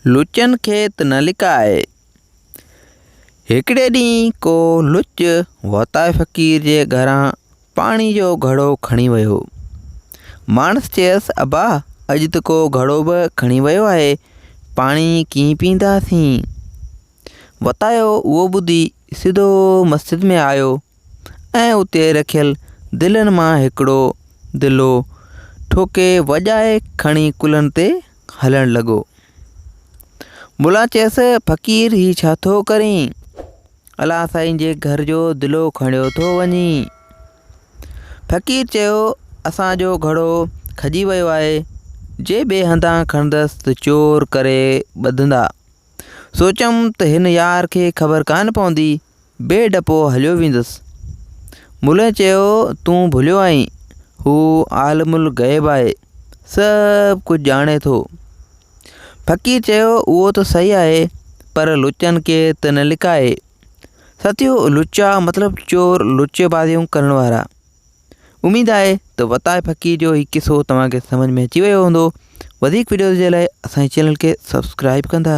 लुचन खे त न लिकाए। हिकिड़े ॾींहुं को लुच वताए फ़क़ीर जे घरां पाणी जो घड़ो खणी वियो। माण्हू चयसि, अबा अॼु त को घड़ो बि खणी वियो आहे, पाणी कीअं पीअंदासीं? वतायो उहो ॿुधी सिधो मस्जिद में आयो ऐं उते रखियल दिलनि मां हिकिड़ो दिलो ठोके वॼाए खणी कुल्हनि ते हलणु लॻो। मुला चयसि, फ़क़ीर ही छा थो करीं? अलाह साईं जे घर जो दिलो खणियो थो वञी। फ़क़ीर चयो, असांजो घड़ो खजी वियो आहे, जे ॿिए हंधां खणंदसि त चोर करे ॿधंदा। सोचमि त हिन यार खे ख़बर कान पवंदी, बेडपो हलियो वेंदुसि। मुले चयो, तूं भुलियो आहीं, हू आलिमुल ग़ैब आहे, सभु कुझु ॼाणे थो। फ़क़ीर चयो, उहो त सही आहे, पर लुचनि खे त न लिकाए। साथियो, लुचा मतिलबु चोर, लुचेबाज़ियूं करण वारा। उमेद आहे त वताए फ़क़ीर जो हीउ किस्सो तव्हांखे सम्झ में अची वियो हूंदो। वधीक वीडियो जे लाइ असांजे चैनल खे सब्सक्राइब कंदा।